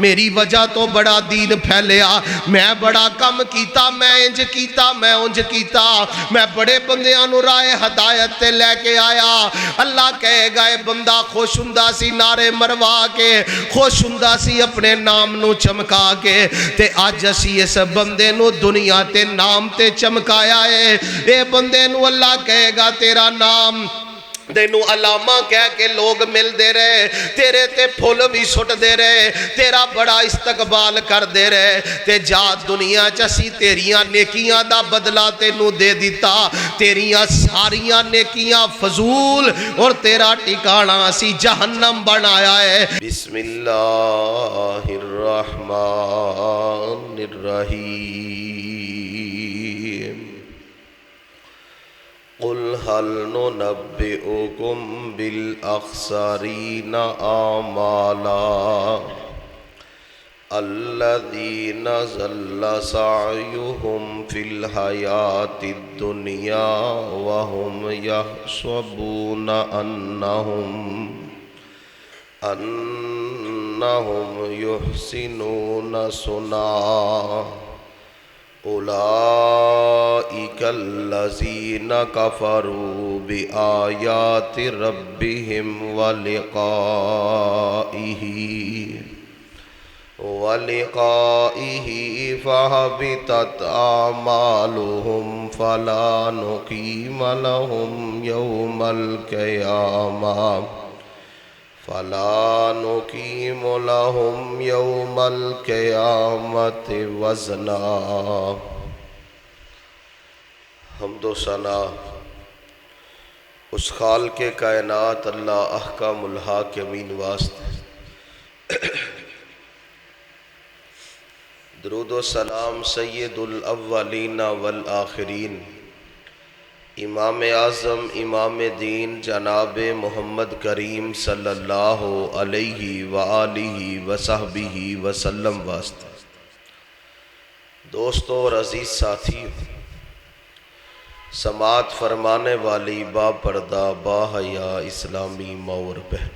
میری وجہ تو بڑا دین پھیلیا، میں بڑا کم کیتا، میں انج کیتا، میں انج کیتا، میں بڑے بندیاں نو راہ ہدایت تے لے کے آیا۔ اللہ کہے گا اے بندہ خوش ہوندا سی نعرے مروا کے، خوش ہوندا سی اپنے نام نو چمکا کے، تے اج اسی اس بندے نو دنیا تے نام تے چمکایا ہے۔ اے بندے نو اللہ کہے گا تیرا نام تینو علامہ کہہ کے لوگ مل دے رہے، تیرے تے پھول بھی سٹ دے رہے، تیرا بڑا استقبال کر دے رہے، تے جا دنیا چسی تیریاں نیکیاں دا بدلہ تینو دے دیتا، تیریاں ساریاں نیکیاں فضول اور تیرا ٹکانا اسی جہنم بنایا ہے۔ بسم اللہ الرحمن الرحیم قل هل ننبئكم بالأخسرين أعمالا الذين ضل سعيهم في الحياة الدنيا وهم يحسبون أنهم يحسنون صنعا اولئک الذین کفروا بآیات ربهم ولقائه فحبطت اعمالهم فلا نقیم لهم یوم القیامت وزنا۔ حمد و ثنا اس خالق کائنات اللہ احکم الحاکمین واسطے، درود و سلام سید الاولین والآخرین، امام اعظم امام دین جناب محمد کریم صلی اللہ علیہ وآلہ وصحبہ وسلم واسطے۔ دوستو اور عزیز ساتھی، سماعت فرمانے والی با پردہ با حیا اسلامی ماں اور بہن،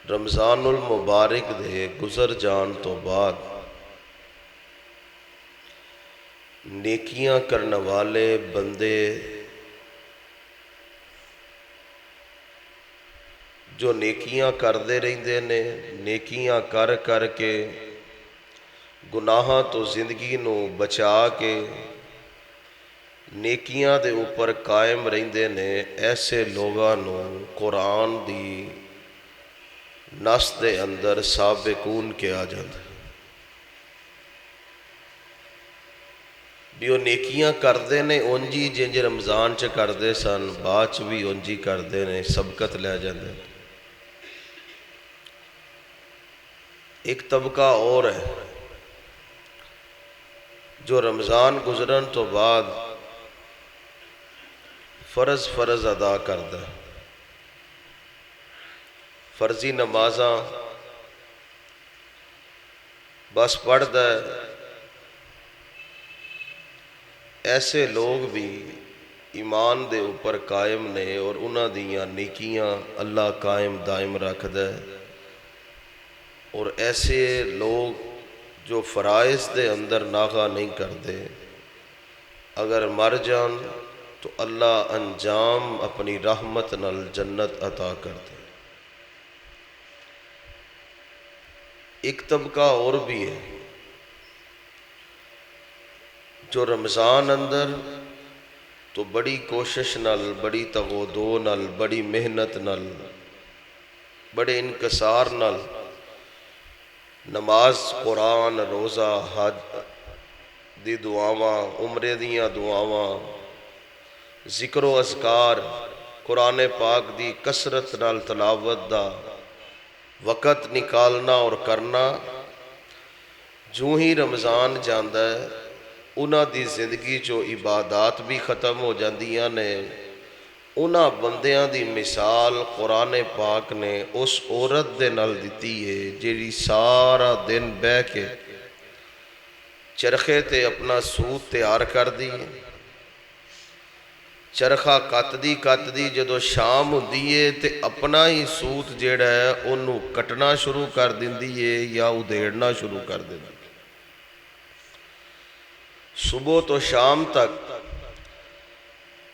رمضان المبارک دے گزر جان تو بعد نیکیاں کرنے والے بندے جو نیکیاں کردے رہندے نے، نیکیاں کر کر کے گناہاں تو زندگی نو بچا کے نیکیاں دے اوپر قائم رہندے نے، ایسے لوگاں نو قرآن دی نس دے اندر سابقون کیا جاتا ہے۔ بھی وہ نیکیاں کردے نے انجی جنج رمضان چ کردے سن، بعد بھی انجی کردے نے، سبقت لے جاندے۔ ایک طبقہ اور ہے جو رمضان گزرن تو بعد فرض ادا کردا ہے، فرضی نمازاں بس پڑھدا ہے۔ ایسے لوگ بھی ایمان دے اوپر قائم نے اور انہاں دیاں نیکیاں اللہ قائم دائم رکھدا ہے، اور ایسے لوگ جو فرائض دے اندر ناغہ نہیں کردے، اگر مر جان تو اللہ انجام اپنی رحمت نال جنت عطا کردے۔ ایک طبقہ اور بھی ہے جو رمضان اندر تو بڑی کوشش نال، بڑی تغودو نال، بڑی محنت نال، بڑے انکسار نال نماز، قرآن، روزہ، حج دی دعاواں، عمرے دیاں دعاواں، ذکر و اذکار، قرآن پاک دی کثرت نال تلاوت دا وقت نکالنا اور کرنا، جو ہی رمضان جاندا ہے انہاں دی زندگی جو عبادات بھی ختم ہو جاندیاں نے۔ انہاں بندیاں دی مثال قرآن پاک نے اس عورت دے نال دتی ہے جیڑی سارا دن بہ کے چرخے تے اپنا سوت تیار کر دی، ਚਰਖਾ ਕੱਤਦੀ ਜਦੋਂ ਸ਼ਾਮ ਹੁੰਦੀ ਏ ਤੇ ਆਪਣਾ ਹੀ ਸੂਤ ਜਿਹੜਾ ਹੈ ਉਹਨੂੰ ਕੱਟਣਾ ਸ਼ੁਰੂ ਕਰ ਦਿੰਦੀ ਏ ਜਾਂ ਉਧੇੜਨਾ ਸ਼ੁਰੂ ਕਰ ਦਿੰਦੀ। صبح تو شام تک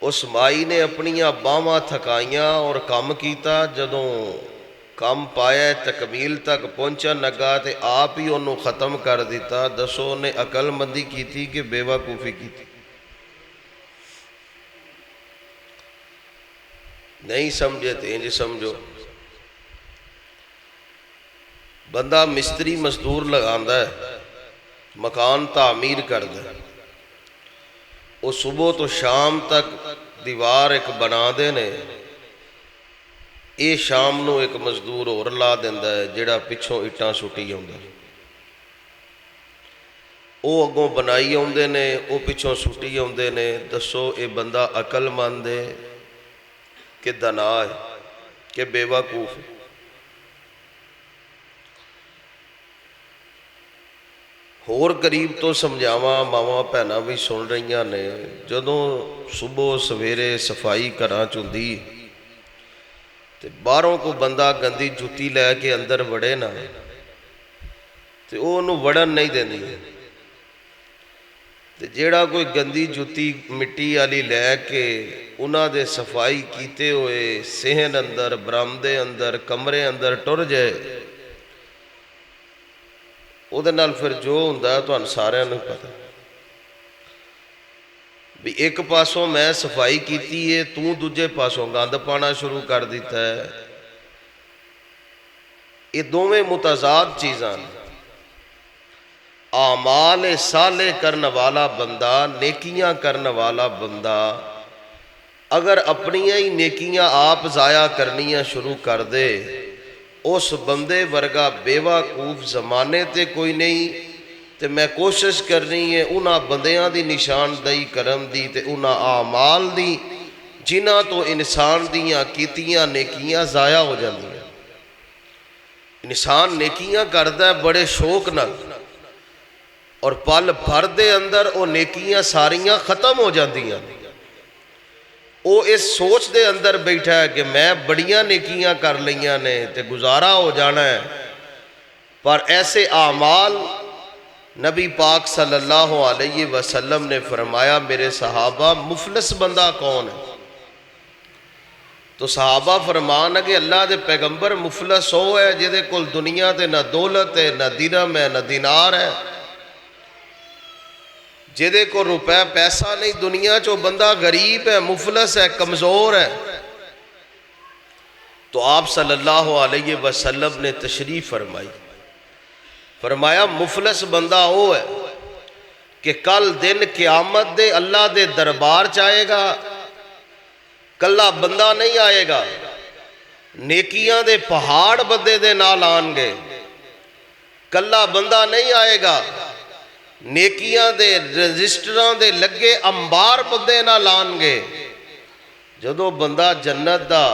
اس مائی نے اپنیاں باواں تھکائیاں اور کام کیتا، جدوں کام پایا تکمیل تک پہنچن لگا تے آپ ہی انہوں ختم کر دیتا۔ دسو نے عقل مندی کی تھی کہ بیوقوفی کی تھی؟ نہیں سمجھے تو انج سمجھو، بندہ مستری مزدور لگاندا ہے، مکان تعمیر کردا ہے، وہ صبح تو شام تک دیوار ایک بنا دے نے، یہ شام نو ایک مزدور اور لا دیندا ہے جڑا پچھوں اٹاں سٹی آوندا ہے، وہ اگوں بنائی آوندے نے، وہ پچھوں سٹی آوندے نے۔ دسو اے بندہ عقل مند ہے کہ دنا ہے کہ بے وقوف ہے؟ ਹੋਰ ਗਰੀਬ ਤੋਂ ਸਮਝਾਵਾਂ، ਮਾਵਾਂ ਭੈਣਾਂ ਵੀ ਸੁਣ ਰਹੀਆਂ ਨੇ، ਜਦੋਂ ਸਵੇਰੇ ਸਵੇਰੇ ਸਫਾਈ ਘਰਾਂ 'ਚ ਹੁੰਦੀ ਤੇ ਬਾਹਰੋਂ ਕੋਈ ਬੰਦਾ ਗੰਦੀ ਜੁੱਤੀ ਲੈ ਕੇ ਅੰਦਰ ਵੜੇ ਨਾ ਤੇ ਉਹ ਉਹਨੂੰ ਵੜਨ ਨਹੀਂ ਦਿੰਦੀ, ਤੇ ਜਿਹੜਾ ਕੋਈ ਗੰਦੀ ਜੁੱਤੀ ਮਿੱਟੀ ਵਾਲੀ ਲੈ ਕੇ ਉਹਨਾਂ ਦੇ ਸਫਾਈ ਕੀਤੇ ਹੋਏ ਸਿਹਨ ਅੰਦਰ, ਬਰਾਮਦੇ ਅੰਦਰ, ਕਮਰੇ ਅੰਦਰ ਟੁਰ ਜਾਏ، ਉਹਦੇ ਨਾਲ ਫਿਰ ਜੋ ਹੁੰਦਾ ਤੁਹਾਨੂੰ ਸਾਰਿਆਂ ਨੂੰ ਪਤਾ ਵੀ ਇੱਕ ਪਾਸੋਂ ਮੈਂ ਸਫਾਈ ਕੀਤੀ ਏ, ਤੂੰ ਦੂਜੇ ਪਾਸੋਂ ਗੰਦ ਪਾਣਾ ਸ਼ੁਰੂ ਕਰ ਦਿੱਤਾ ਹੈ। ਇਹ ਦੋਵੇਂ ਮੁਤਜ਼ਾਦ ਚੀਜ਼ਾਂ ਨੇ। ਆਮਾਲ ਸਾਲੇ ਕਰਨ ਵਾਲਾ ਬੰਦਾ, ਨੇਕੀਆਂ ਕਰਨ ਵਾਲਾ ਬੰਦਾ ਅਗਰ ਆਪਣੀਆਂ ਹੀ ਨੇਕੀਆਂ ਆਪ ਜ਼ਾਇਆ ਕਰਨੀਆਂ ਸ਼ੁਰੂ ਕਰ ਦੇ، اس بندے ورگا بیوقوف زمانے تے کوئی نہیں۔ تے میں کوشش کرنی ہے انہاں بندیاں دی نشاندہی کرم دی تے انہاں اعمال دی جنہاں تو انسان دیاں کیتیاں نیکیاں ضائع ہو جاندیاں۔ انسان نیکیاں کردا ہے بڑے شوق نال، اور پل بھر دے اندر او نیکیاں ساریاں ختم ہو جاندیاں۔ وہ اس سوچ دے اندر بیٹھا ہے کہ میں بڑیاں نیکیاں کر لیاں نے تے گزارا ہو جانا ہے، پر ایسے اعمال نبی پاک صلی اللہ علیہ وسلم نے فرمایا میرے صحابہ مفلس بندہ کون ہے؟ تو صحابہ فرمان کہ اللہ دے پیغمبر مفلس ہو ہے جدے کل دنیا تے نہ دولت ہے، نہ درہم ہے، نہ دینار ہے، جدے کو روپے پیسہ نہیں، دنیا چو بندہ غریب ہے، مفلس ہے، کمزور ہے۔ تو آپ صلی اللہ علیہ وسلم نے تشریف فرمائی، فرمایا مفلس بندہ وہ ہے کہ کل دن قیامت دے اللہ دے دربار چاہے گا، کلہ بندہ نہیں آئے گا، نیکیاں دے پہاڑ بندے دے نال آن گے، کلہ بندہ نہیں آئے گا، نیکیاں دے رجسٹران دے لگے انبار بندے نہ لان گے۔ جدو بندہ جنت دا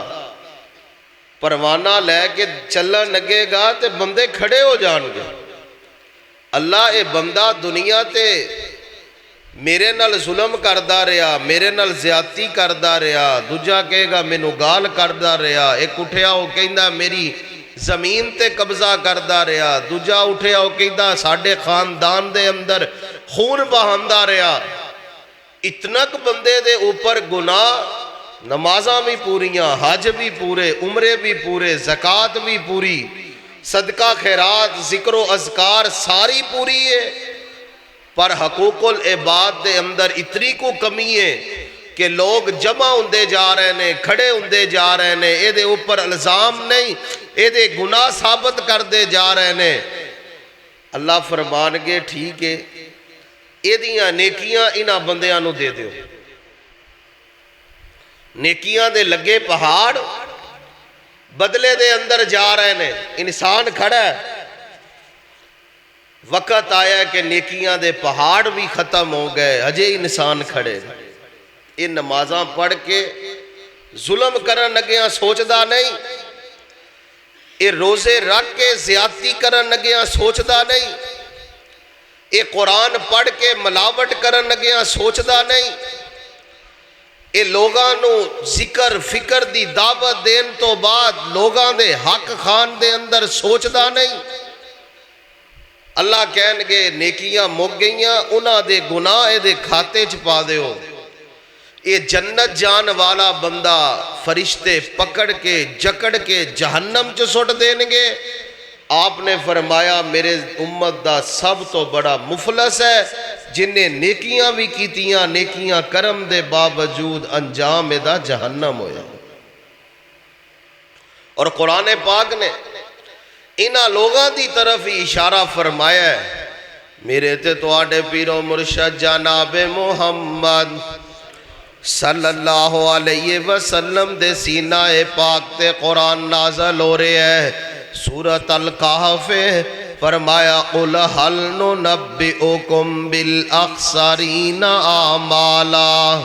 پروانہ لے کے چلن لگے گا تے بندے کھڑے ہو جان گے۔ اللہ اے بندہ دنیا تے میرے نال ظلم کردہ رہا، میرے نال زیادتی کردہ رہا، دوجہ کہے گا مینوں گال کردہ رہا، ایک اٹھیا ہو کہندہ میری زمین تے قبضہ کردہ رہا، دوجہ اٹھیا ہو کہندہ ساڑھے خاندان دے اندر خون بہاندہ رہا۔ اتنک بندے دے اوپر گناہ، نمازاں بھی پوریاں، حج بھی پورے، عمرے بھی پورے، زکوٰۃ بھی پوری، صدقہ خیرات، ذکر و اذکار ساری پوری ہے، پر حقوق العباد دے اندر اتنی کو کمی ہے کہ لوگ جمع ہوندے جا رہے نے، کھڑے ہوندے جا رہے نے، اے دے اوپر الزام نہیں، اے دے گناہ ثابت کر دے جا رہے نے۔ اللہ فرمان گے ٹھیک ہے، اے دیاں نیکیاں انہاں بندیاں نو دے دیو۔ نیکیاں دے لگے پہاڑ بدلے دے اندر جا رہے نے، انسان کھڑا ہے، وقت آیا کہ نیکیاں دے پہاڑ بھی ختم ہو گئے، ہجے انسان کھڑے۔ یہ نمازاں پڑھ کے ظلم کرن لگیاں سوچدا نہیں، یہ روزے رکھ کے زیادتی کرن لگیاں سوچدا نہیں، یہ قرآن پڑھ کے ملاوٹ کرن لگیاں سوچدا نہیں، یہ لوگاں نو ذکر فکر دی دعوت دین تو بعد لوگاں دے حق خان دے اندر سوچدا نہیں. اللہ کہن گے نیکیاں مک گئیاں انہاں دے گناہ دے کھاتے چ پا دیو. یہ جنت جان والا بندہ فرشتے پکڑ کے جکڑ کے جہنم چ سٹ دین گے. آپ نے فرمایا میرے امت دا سب تو بڑا مفلس ہے جنہیں نیکیاں بھی کیتیاں نیکیاں کرم دے باوجود انجام دا جہنم ہویا. اور قرآن پاک نے انہاں لوگاں دی طرف ہی اشارہ فرمایا ہے. میرے تے تو آڈے پیرو مرشد جناب محمد صلی اللہ علیہ وسلم دے سینہ پاک تے قرآن نازل ہو رہے ہیں. سورۃ الکہف فرمایا قل هل ننبئکم بالاخسرین اعمالا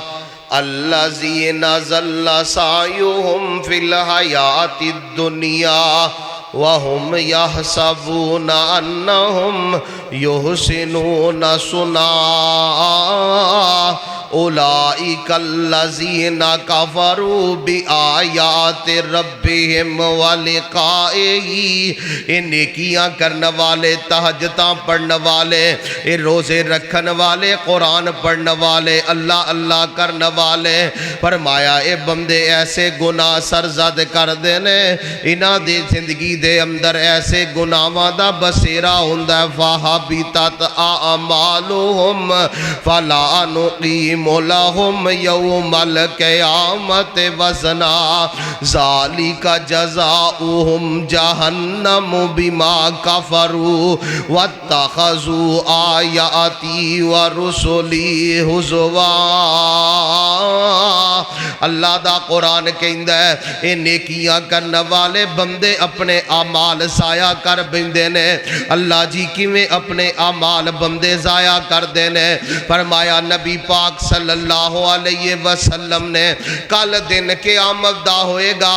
الذین ضل سعیہم فی الحیاۃ الدنیا وَهُمْ يَحْسَبُونَ أَنَّهُمْ يُحْسِنُونَ صُنْعًا أُولَئِكَ الَّذِينَ كَفَرُوا بِآيَاتِ رَبِّهِمْ وَلِقَائِهِ. یہ نیکیاں کرنے والے تہجداں پڑھنے والے یہ روزے رکھنے والے قرآن پڑھنے والے اللہ اللہ کرنے والے فرمایا اے بندے ایسے گناہ سرزد کر دینے انہاں دی زندگی دے اندر ایسے گناہاں دا بسیرا ہوندا فَحَبِطَتْ أَعْمَالُهُمْ فَلَا نُقِيمُ لَهُمْ يَوْمَ الْقِيَامَةِ وَزْنًا ذَلِكَ جَزَاؤُهُمْ جَهَنَّمُ بِمَا كَفَرُوا وَاتَّخَذُوا آيَاتِي وَرُسُلِي هُزُوًا. اللہ دا قرآن کہندا ہے اے نیکیاں کرنے والے بندے اپنے اعمال ضائع کر بیندے نے. اللہ جی کیویں اپنے اعمال بندے ضائع کر دینے. فرمایا نبی پاک صلی اللہ علیہ وسلم نے کل دن قیامت دا ہوئے گا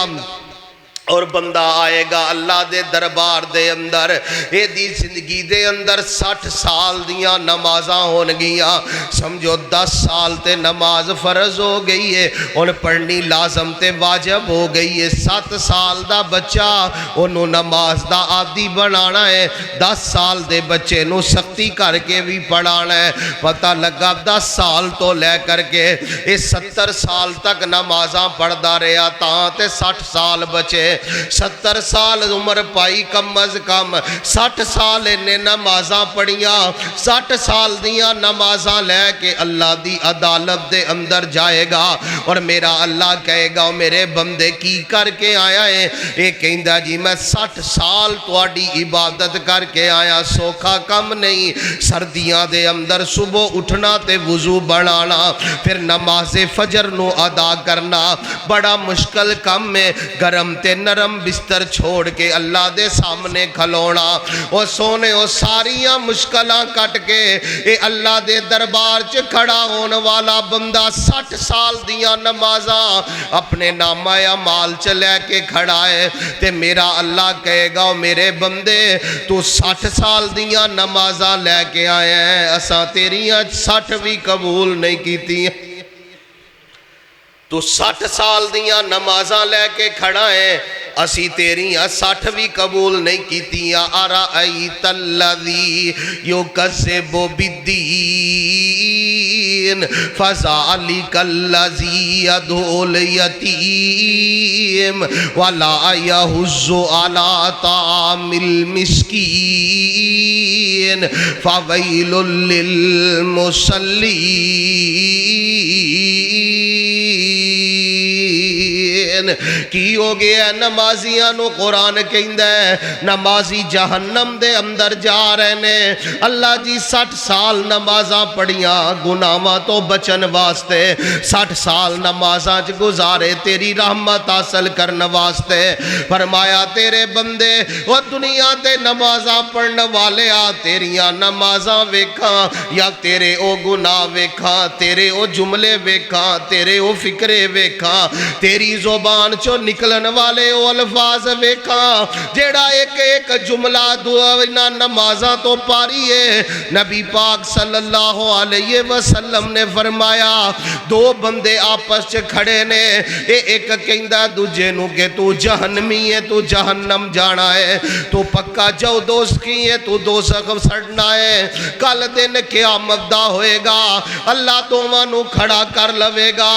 اور بندہ آئے گا اللہ دے دربار دے اندر اے دی زندگی دے اندر 60 سال دیاں نمازاں ہون گیاں. سمجھو 10 سال تے نماز فرض ہو گئی ہے ان پڑھنی لازم تے واجب ہو گئی ہے. 7 سال دا بچہ انہوں نماز دا عادی بنانا ہے. 10 سال دے بچے نو سختی کر کے بھی پڑھانا ہے. پتہ لگا 10 سال تو لے کر کے اے 70 سال تک نمازاں پڑھدا رہا تاں تے 60 سال بچے. 70 سال عمر پائی کم از کم 60 سال انہیں نمازاں پڑھیاں 60 سال دیاں نمازاں لے کے اللہ دی عدالت دے اندر جائے گا اور میرا اللہ کہے گا میرے بندے کی کر کے آیا ہے. یہ کہندا جی میں 60 سال تواڈی عبادت کر کے آیا. سوکھا کم نہیں. سردیاں دے اندر صبح اٹھنا تے وضو بنانا پھر نماز فجر نو ادا کرنا بڑا مشکل کم ہے. گرم تے نرم بستر چھوڑ کے اللہ دے سامنے کھلونا او سونے او ساریاں مشکلاں کٹ کے اے اللہ دے دربار چ کھڑا ہون والا بندہ 60 سال دیاں نمازاں اپنے نامہ اعمال چ لے کے کھڑا ہے. تے میرا اللہ کہے گا میرے بندے تو 60 سال دیاں نمازاں لے کے آئے ہیں اساں تیریاں 60 بھی قبول نہیں کیتی. تو 60 سال دیاں نمازاں لے کے کھڑا ہے اسی تیریاں 60 بھی قبول نہیں کیتیاں. ارائیت الذی یکذب بالدین فذلک الذی یدعو الیتیم ولا یحض علی طعام المسکین فویل للمصلین. کی ہو گیا نمازیاں نو قرآن کہندا ہے نمازی جہنم دے اندر جا رہے نے. اللہ جی 60 سال نمازاں پڑھیاں گناہاں تو بچن واسطے 60 سال نمازاں چ گزارے تیری رحمت حاصل کرنے واسطے. فرمایا تیرے بندے وہ دنیا تے نمازاں پڑھنے والے آ تیریاں نمازاں ویکھاں یا تیرے او گناہ ویکھاں تیرے او جملے ویکھاں تیرے او فکرے ویکھاں تیری میری زبان چو نکلن والے او الفاظ ویکھاں جیڑا ایک ایک جملہ دعا نمازاں تو پاری ہے۔ نبی پاک صلی اللہ علیہ وسلم نے فرمایا دو بندے آپس چ کھڑے نے، ایک کہندا دوجے نو کہ تو جہنمی ہے، تو جہنم جانا ہے، تو پکا جو دوزخی ہے، تو دوزخ سڑنا ہے، کل دن قیامت دا ہوئے گا، اللہ دوواں نو کھڑا کر لوے گا۔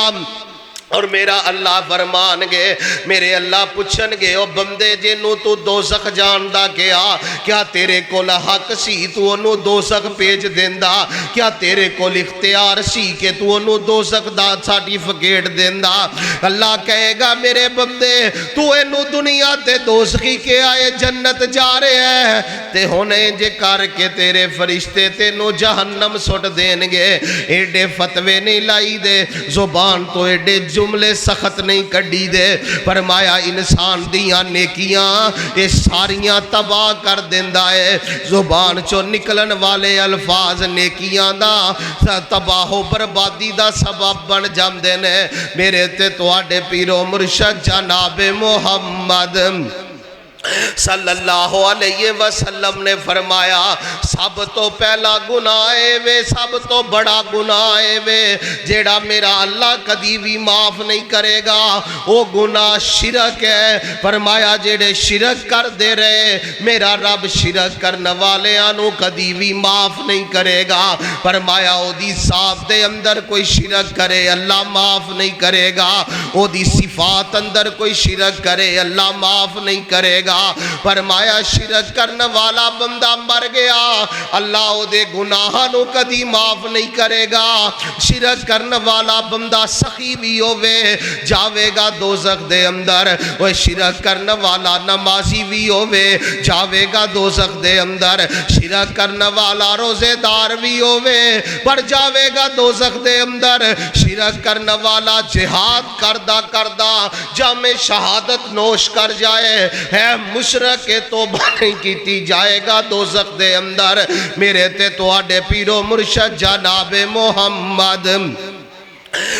اور میرا اللہ فرمان گے، میرے اللہ پوچھن گے او بندے جنوں تو دوزخ جاندا کیا تیرے کول حق سی تو انہوں دوزخ پیج دیندا؟ کیا تیرے کول اختیار سی کہ تو انہوں دوزخ دا سرٹیفکیٹ دیندا؟ اللہ کہے گا میرے بندے تو انہوں دنیا تے دوزخی کے آئے جنت جا رہے ہیں تے ہونے جے کر کے تیرے فرشتے تے نو جہنم سٹ دین گے۔ ایڈے فتوے نہیں لائی دے، زبان تو ایڈے جملے سخت نہیں کڈی دے، فرمایا انسان دیاں نیکیاں یہ ساریاں تباہ کر دیندا ہے۔ زبان چو نکلن والے الفاظ نیکیاں دا تباہ و بربادی دا سبب بن جاندے نے۔ میرے تے تواڈے پیرو مرشد جناب محمد صلی اللہ علیہ وسلم نے فرمایا سب تو پہلا گناہ وے، سب تو بڑا گناہ وے جیڑا میرا اللہ کدی بھی معاف نہیں کرے گا، وہ گناہ شرک ہے۔ فرمایا جیڑے شرک کر دے رہے میرا رب شرک کرنے والے آنو کدی بھی معاف نہیں کرے گا۔ فرمایا او دی صاحب دے اندر کوئی شرک کرے اللہ معاف نہیں کرے گا، او دی صفات اندر کوئی شرک کرے اللہ معاف نہیں کرے گا۔ فرمایا شرک کرنے والا بندہ مر گیا اللہ او دے گناہاں نو کدی معاف نہیں کرے گا۔ شرک کرنے والا بندہ سخی بھی ہوئے جاوے گا دوزخ دے اندر، وہ شرک کرنے والا نمازی بھی ہوئے جاوے گا دوزخ دے اندر، شرک کرنے والا روزے دار بھی ہوئے پر جاوے گا دوزخ دے اندر، شرک کرنے والا جہاد کردہ جامع شہادت نوش کر جائے ہے مشرک توبہ نہیں کیتی جائے گا دوزخ دے اندر۔ میرے تے تواڈے پیرو مرشد جناب محمد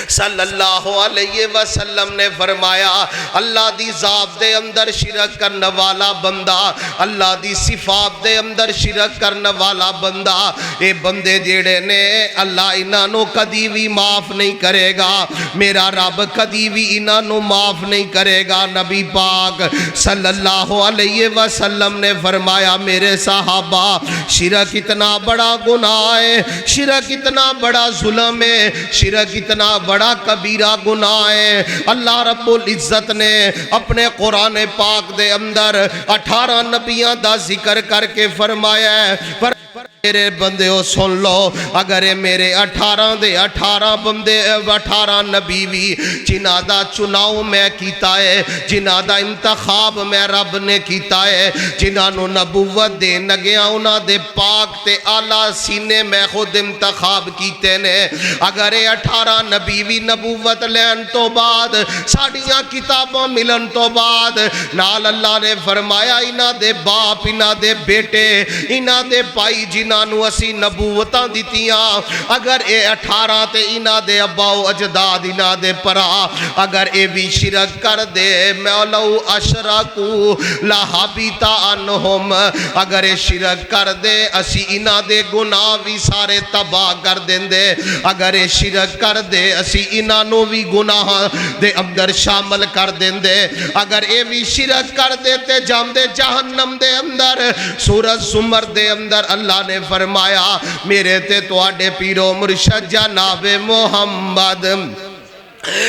صلی اللہ علیہ وسلم نے فرمایا اللہ دی ذات دے اندر شرک کرنے والا بندہ، اللہ دی صفات دے اندر شرک کرنے والا بندہ، اے بندے جیڑے نے اللہ انہاں نو کدی بھی معاف نہیں کرے گا، میرا رب کدی بھی انہاں نو معاف نہیں کرے گا۔ نبی پاک صلی اللہ علیہ وسلم نے فرمایا میرے صحابہ شرک اتنا بڑا گناہ ہے، شرک اتنا بڑا ظلم ہے، شرک اتنا بڑا کبیرہ گناہ ہے۔ اللہ رب العزت نے اپنے قرآن پاک دے اندر 18 نبیاں دا ذکر کر کے فرمایا ہے میرے بندے ہو سن لو، اگر میرے 18 دے 18 بندے 18 نبی بھی جنہاں دا چناؤ میں کیتا ہے، جنہاں دا انتخاب میں رب نے کیتا ہے، جنہاں نو نبوت دے نگیاں انہاں دے پاک تے آلہ سینے میں خود انتخاب کیتے نے، اگر 18 نبی بھی نبوت لین تو بعد ساڑیاں کتاباں ملن تو بعد نال اللہ نے فرمایا انہاں دے باپ انہاں دے بیٹے انہاں دے پائی جنہاں نو اسی نبوتاں دیتیاں، اگر اے 18 تے انہاں دے ابا و اجداد انہاں دے پرا اگر اے بھی شرک کر دے مولو اشرکو لحبط عنہم، اگر اے شرک کر دے اسی انہاں دے گناہ بھی سارے تباہ کر دیں دے، اگر اے شرک کر دے اسی انہاں نو بھی گناہ دے اندر شامل کر دیں دے، اگر اے بھی شرک کر دیتے جام دے جہنم دے اندر۔ سورۃ زمر دے اندر اللہ نے فرمایا میرے تے تواڈے پیرو مرشد جناب محمد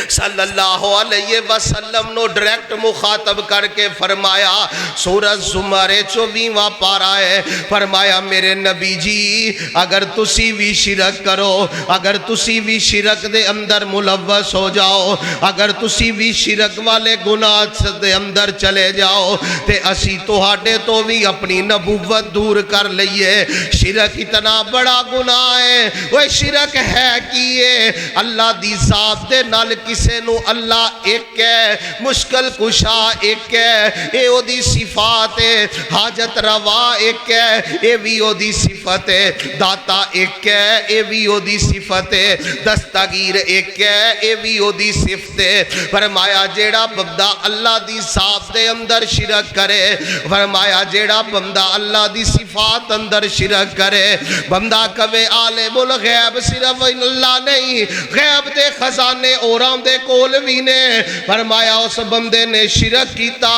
صلی اللہ علیہ وسلم نو ڈائریکٹ مخاطب کر کے فرمایا سورۃ زمر 24واں پارہ ہے، فرمایا میرے نبی جی اگر تسی بھی شرک کرو، اگر تسی بھی شرک دے اندر ملوث ہو جاؤ، اگر تسی بھی شرک والے گناہ دے اندر چلے جاؤ تے اسی تہاڈے تو بھی اپنی نبوت دور کر لئیے۔ شرک اتنا بڑا گناہ ہے، وہ شرک ہے کیے اللہ دی ذات دے نال نال کسے نو اللہ ایک ہے، مشکل کشا ایک ہے، اے او دی صفات ہے، حاجت روا ایک ہے، اے بھی او دی صفت ہے، داتا ایک ہے، اے بھی او دی صفت ہے، دستگیر ایک ہے، اے بھی او دی صفت ہے۔ فرمایا جیڑا بندہ اللہ دی ذات دے اندر شرک کرے، فرمایا جیڑا بندہ اللہ دی صفات اندر شرک کرے، بندہ کبھی عالم الغیب صرف اللہ نہیں، غیب دے خزانے اوراں دے کول بھی نے، فرمایا اس بندے نے شرک کیتا،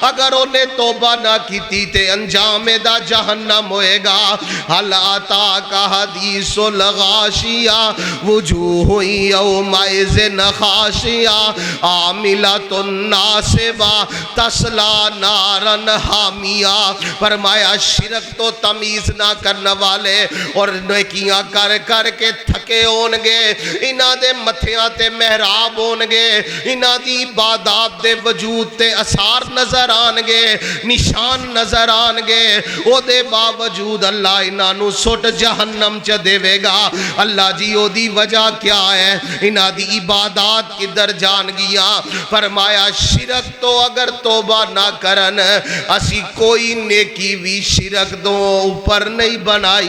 اگر انہیں توبہ نہ کیتی تے انجام دا جہنم ہوئے گا۔ حل آتاک حدیث الغاشیہ وجوہ یومئذ خاشعہ عاملۃ ناصبہ تصلی نارا حامیہ۔ فرمایا شرک تو تمیز نہ کرنے والے اور نیکیاں کر کر کے تھکے ہونگے، انہاں دے متھیاں تے محراب ہونگے، انہاں دی عبادات دے وجود تے اثار نظر آنگے، نشان نظر آنگے، او دے باوجود اللہ انہاں نو سٹ جہنم چ دے گا۔ اللہ جی او دی وجہ کیا ہے؟ انہاں دی عبادات کدھر جان گیا؟ فرمایا شرک تو اگر توبہ نہ کرن، اسی کوئی نیکی بھی شرک دو اوپر نہیں بنائی،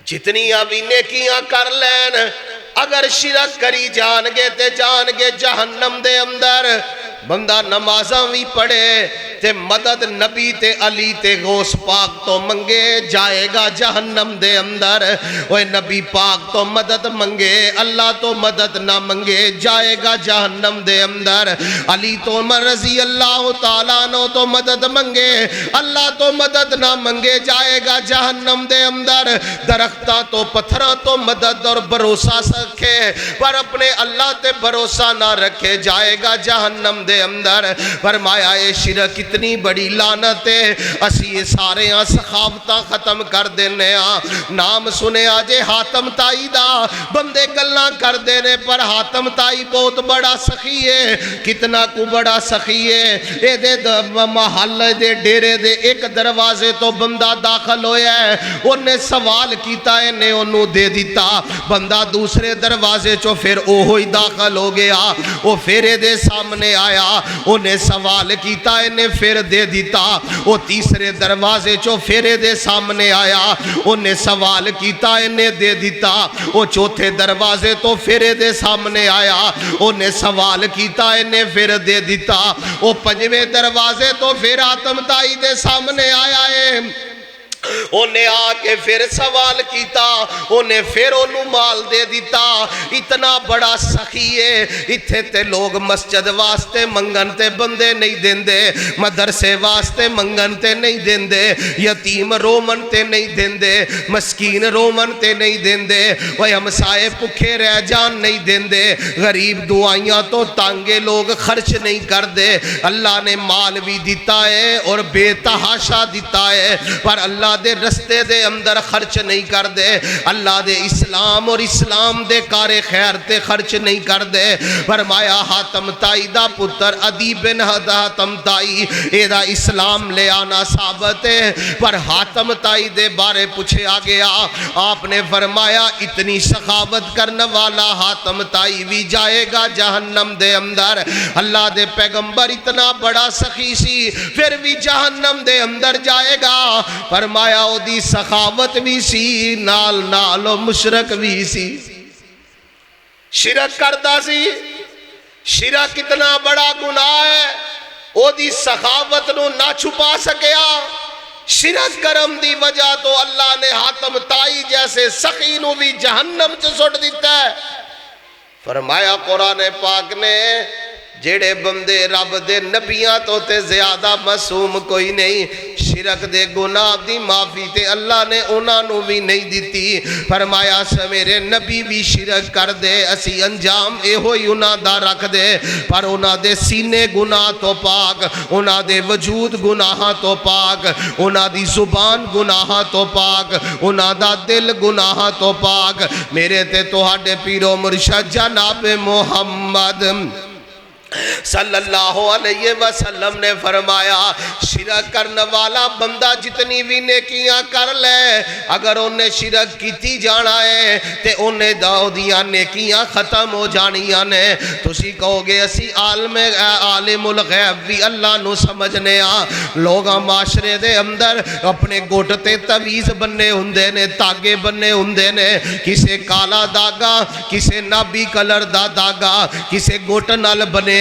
جتنی ابھی نیکیاں کر لین اگر شرک کری جان گے تے جان گے جہنم دے اندر۔ بندہ نمازاں بھی پڑھے تے مدد نبی تے علی تے غوث پاک تو منگے جائے گا جہنم دے اندر۔ وہ نبی پاک تو مدد منگے اللہ تو مدد نہ منگے جائے گا جہنم دے اندر۔ علی تو رضی اللہ تعالیٰ عنہ تو مدد منگے اللہ تو مدد نہ منگے جائے گا جہنم دے اندر۔ درختہ تو پتھرہ تو مدد اور بھروسہ رکھے پر اپنے اللہ تے بھروسہ نہ رکھے جائے گا جہنم دے اندر۔ فرمایا اے شرک اتنی بڑی لعنت ہے، اسی یہ سارے سخاوتاں ختم کر دینے ہاں۔ نام سنے آجے حاتم تائی دا، بندے گلاں کر دینے پر حاتم تائی بہت بڑا سخی ہے، کتنا کو بڑا سخی ہے۔ اے دے محل دے ڈیرے دے ایک دروازے تو بندہ داخل ہویا ہے، انہیں سوال کیتا ہے نے انہوں دے دیتا، بندہ دوسرے دروازے چو پھر اوہی داخل ہو گیا، وہ پھر دے سامنے آیا، انہیں سوال کیتا انہیں پھر دے دیتا، وہ تیسرے دروازے چو پھر دے سامنے آیا، انہیں سوال کیتا انہیں دے دیتا، وہ چوتھے دروازے تو پھر دے سامنے آیا، انہیں سوال کیتا انہیں پھر دے دیتا، وہ پنجویں دروازے تو پھر حاتم تائی دے سامنے آیا ہے، انہیں آکے پھر سوال کیتا، انہیں پھر انہوں مال دے دیتا۔ اتنا بڑا سخی ہے، اتھے تے لوگ مسجد واسطے منگن تے بندے نہیں دیندے، مدرسے واسطے منگن تے نہیں دیندے، یتیم رومن تے نہیں دیندے، مسکین رومن تے نہیں دیندے، وہ ہمسائے پکھے رہ جان نہیں دیندے، غریب دعائیاں تو تانگے لوگ خرچ نہیں کر دے۔ اللہ نے مال بھی دیتا ہے اور بے تحاشا دیتا ہے، پر اللہ دے رستے دے اندر خرچ نہیں کر دے، اللہ دے اسلام اور اسلام دے کار خیر تے خرچ نہیں کر دے۔ فرمایا حاتم تائی دا پتر عدی بن حاتم تائی اے دا اسلام لے آنا ثابت ہے، پر حاتم تائی دے بارے پوچھے آگیا، آپ نے فرمایا اتنی سخاوت کرنے والا حاتم تائی بھی جائے گا جہنم دے اندر۔ اللہ دے پیغمبر اتنا بڑا سخی سی پھر بھی جہنم دے اندر جائے گا۔ فرمایا او دی سخاوت بھی سی نال نال مشرک بھی سی، شرک کردہ سی، شرک اتنا بڑا گناہ ہے او دی سخاوت نو نہ چھپا سکیا۔ شرک کرم دی وجہ تو اللہ نے حاتم تائی جیسے سخی نو بھی جہنم چ سٹ دیتا ہے۔ فرمایا قرآن پاک نے جیڑے بندے رب دے نبیاں تو تے زیادہ معصوم کوئی نہیں، شرک دے گناہ دی معافی تے اللہ نے انہاں نو بھی نہیں دیتی۔ فرمایا میرے نبی بھی شرک کر دے اسی انجام اے ہوئی انہاں دا رکھ دے، پر انہاں دے سینے گناہ تو پاک، انہاں دے وجود گناہ تو پاک، انہاں دی زبان گناہ تو پاک، انہاں دا دل گناہ تو پاک۔ میرے تے تہاڈے پیر و مرشد جناب محمد صلی اللہ علیہ وسلم نے فرمایا شرک کرنے والا بندہ جتنی بھی نیکیاں کر لے اگر انہیں شرک کیتی جانا ہے تے انہیں داؤدیاں نیکیاں ختم ہو جانیاں نے تسی کہو گے اسی عالم الغیب بھی اللہ نو سمجھنے لوگاں معاشرے دے اندر اپنے گھٹ تے تویز بننے ہوندے نے تاگے بننے ہوندے نے کسے کالا داغا کسے نابی کلر دا داغا کسے گھٹ نال بنے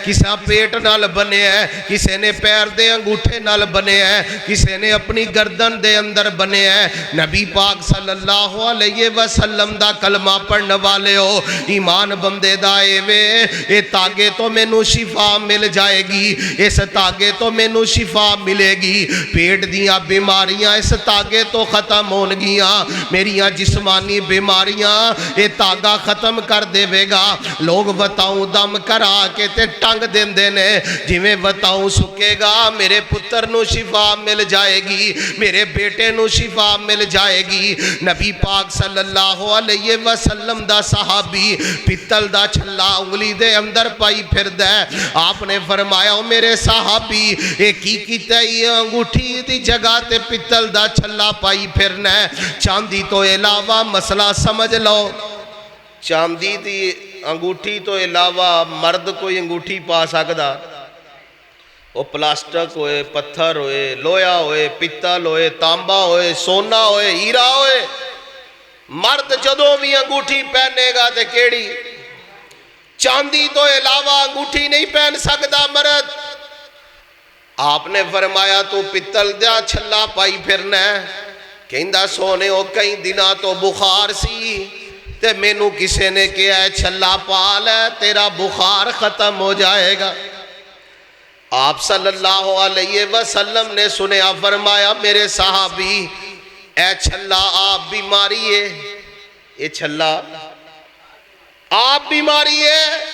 کسا پیٹ نال بنے ہے کسے نے پیر دے انگوٹھے نال بنے ہے کسے نے اپنی گردن دے اندر بنے ہے نبی پاک صلی اللہ علیہ وسلم دا کلمہ پڑھنے والے ہو ایمان بندے دائے وے اے تاگے تو میں نو شفا مل جائے گی اس تاگے تو میں نو شفا ملے گی پیٹ دیاں بیماریاں اس تاگے تو ختم ہون گیاں میریاں جسمانی بیماریاں اے تاگا ختم کر دے وے گا لوگ بتاؤں دم کرا کے تے ٹنگ دین دینے جویں بتاؤں سکے گا میرے پتر نو شفا مل جائے گی میرے بیٹے نو شفا مل جائے گی نبی پاک صلی اللہ علیہ وسلم دا صحابی پتل دا چھلا انگلی دے اندر پائی پھر دے آپ نے فرمایا میرے صحابی ایک کی کیتا ہی انگوٹھی دی جگہ تے پتل دا چھلا پائی پھرنا ہے چاندی تو علاوہ مسئلہ سمجھ لو چاندی دی انگوٹھی تو علاوہ مرد کوئی انگوٹھی پا سکدا وہ پلاسٹک ہوئے پتھر ہوئے لویا ہوئے پتل ہوئے تانبا ہوئے سونا ہوئے ہیرا ہوئے مرد جدوں بھی انگوٹھی پہنے گا تے کیڑی چاندی تو علاوہ انگوٹھی نہیں پہن سکدا مرد آپ نے فرمایا تو پتل دا چھلا پائی پھرنا ہے کہندہ سونے ہو کئی دنہ تو بخار سی تے میں نو کسے نے کیا ہے چھلا پال ہے تیرا بخار ختم ہو جائے گا آپ صلی اللہ علیہ وسلم نے سنیا فرمایا میرے صحابی اے چھلا آپ بیماری ہے اے چھلا آپ بیماری ہے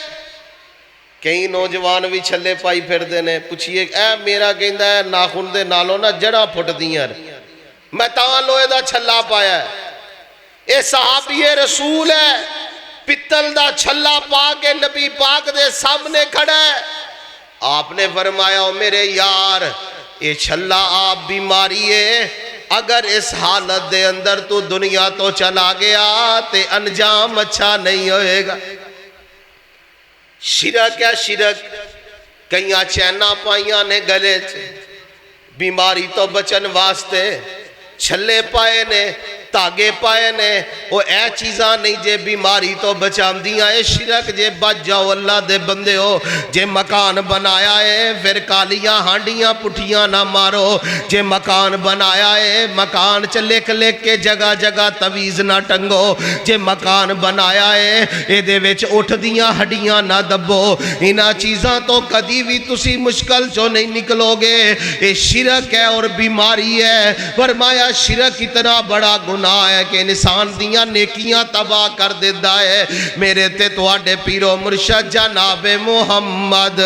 کئی نوجوان بھی چھلے پائی پھر دینے پوچھئے اے میرا کہندہ ہے ناخن دے نالوں نا جڑا پھٹ دیاں میں تاں لوہے دا چھلا پایا ہے اے صحابی رسول ہے پتل دا چھلا پا کے نبی پاک دے سامنے کھڑا ہے آپ نے فرمایا میرے یار یہ چھلا آپ بیماری ہے اگر اس حالت دے اندر تو دنیا تو چلا گیا تے انجام اچھا نہیں ہوئے گا شرک ہے شرک کئیاں چینہ پائیاں نے گلے بیماری تو بچن واسطے چھلے پائے نے تاگے پائے نے وہ اے چیزاں نہیں جے بیماری تو بچام دیاں اے شرک جے بچ جاؤ اللہ دے بندے ہو جے مکان بنایا ہے پھر کالیاں ہانڈیاں پٹھیاں نہ مارو جے مکان بنایا ہے مکان چ لکھ لکھ کے جگہ جگہ تویز نہ ٹنگو جے مکان بنایا ہے اے دے وچ اٹھ دیاں ہڈیاں نہ دبو انہاں چیزاں تو کدی بھی تسی مشکل چو نہیں نکلو گے اے شرک ہے اور بیماری ہے فرمایا شرک اتنا بڑا گناہ ہے کہ انسان دیاں نیکیاں تباہ کر دیتا ہے میرے تے تواڈے پیرو مرشد جناب محمد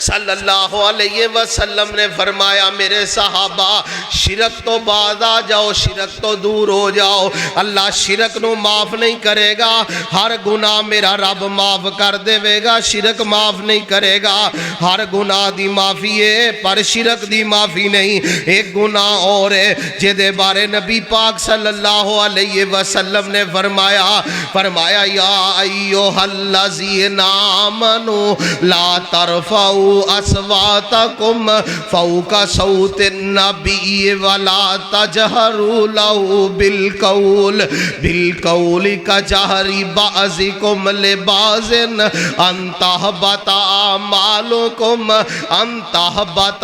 صلی اللہ علیہ وسلم نے فرمایا میرے صحابہ شرک تو باز آ جاؤ شرک تو دور ہو جاؤ اللہ شرک نو معاف نہیں کرے گا ہر گناہ میرا رب معاف کر دے گا شرک معاف نہیں کرے گا ہر گناہ دی معافی ہے پر شرک دی معافی نہیں ایک گناہ اور ہے جدے بارے نبی پاک صلی اللہ علیہ وسلم نے فرمایا یا ایوہ الذین آمنوا لا ترفعوا اصواتکم فوق صوت النبی ولا تجہروا له بالقول کجہر بعضکم لبعض ان تحبط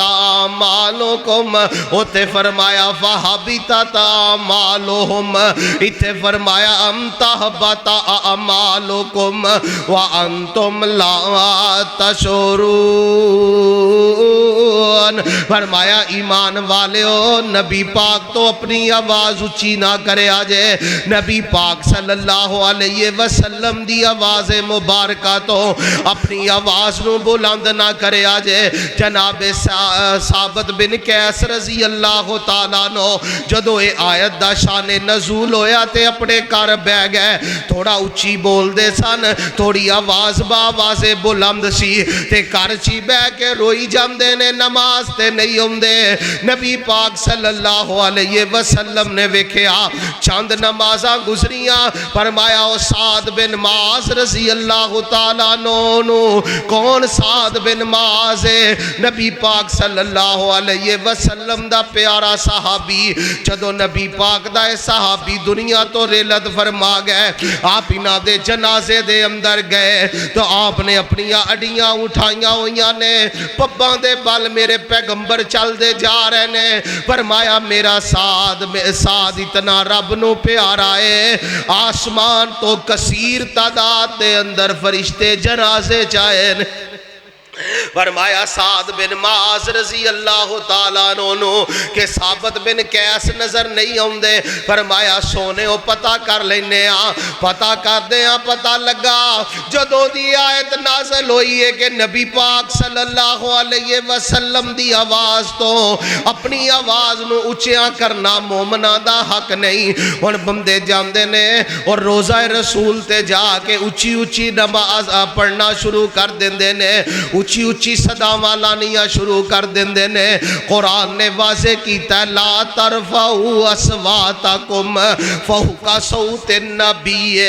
اعمالکم اوتے فرمایا فحبطت اعمالہم ایتھے فرمایا ان تحبط اعمالکم وانتم لا تشعرون فرمایا ایمان والےو نبی پاک تو اپنی آواز اچھی نہ کرے آجے، نبی پاک صلی اللہ علیہ وسلم دی آواز مبارکہ تو اپنی آواز نو بلند نہ کرے آجے۔ جناب ثابت بن قیس رضی اللہ تعالیٰ نو جدو اے آیت دا شان نزول ہویا تے اپنے کار بہ گئے، تھوڑا اچھی بول دے سن، تھوڑی آواز با آواز بلند سی تے کار چی بہ کے روئی جاندے نے، نماز تے نہیں ہوندے۔ نبی پاک صلی اللہ علیہ وسلم نے ویکھیا چند نمازاں گزریاں، فرمایا او سعد بن معاذ رضی اللہ تعالیٰ نو کون سعد بن معاذ ہے؟ نبی پاک صلی اللہ علیہ وسلم دا پیارا صحابی، جدو نبی پاک دا صحابی دنیا تو ریلت فرما گئے، آپ انہاں دے جنازے دے اندر گئے تو آپ نے اپنی اڈیاں اٹھائیاں ہوئیاں نے، پباں دے بال میرے پیغمبر چل دے جا رہے نے، فرمایا میرا سعد اتنا رب نو پیارا ہے، آسمان تو کثیر تعداد دے اندر فرشتے جنازے چاہے نے۔ فرمایا سعد بن معاذ رضی اللہ تعالیٰ عنہ کہ ثابت بن قیس نظر نہیں ہوندے، فرمایا سونے او پتہ کر لینے پتہ کر دے پتہ لگا جدوں دی آیت نازل ہوئی ہے کہ نبی پاک صلی اللہ علیہ وسلم دی آواز تو اپنی آواز نو اچھیاں کرنا مومنہ دا حق نہیں، ان بندے جاندے نے اور روزہ رسول تے جا کے اچھی اچھی نماز پڑھنا شروع کر دیندے نے، اچھی اچھی صداواں لانیاں شروع کر دیندے نے۔ قرآن نے واضح کیتا ہے لا ترفعوا اصواتکم فوق صوت النبی،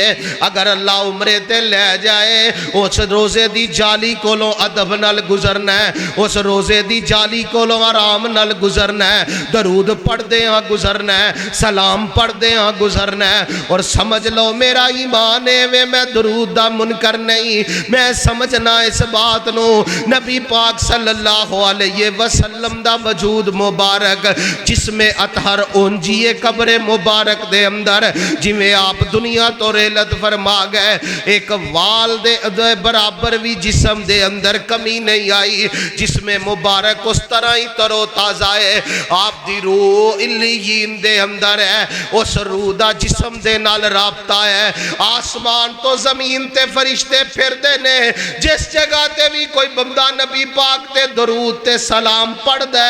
اگر اللہ عمرے تے لے جائے اس روزے دی جالی کولوں ادب نال گزرنا ہے، اس روزے دی جالی کولوں آرام نال گزرنا ہے، درود پڑھ دے ہاں گزرنا ہے، سلام پڑھ دے ہاں گزرنا ہے، اور سمجھ لو میرا ایمان ہے میں درود دا منکر نہیں، میں سمجھنا اس بات نو نبی پاک صلی اللہ علیہ وسلم دا وجود مبارک جس میں اطہر اونجیے قبر مبارک دے اندر جویں آپ دنیا تو ریلت فرما گئے، ایک وال دے برابر بھی جسم دے اندر کمی نہیں آئی، جس میں مبارک اس طرح ہی ترو تازہ ہے، آپ دی روح علیین دے اندر ہے، اس روح دا جسم دے نال رابطہ ہے، آسمان تو زمین تے فرشتے پھر دے نے، جس جگہ تے بھی کوئی بندہ نبی پاک تے درود تے سلام پڑھ دے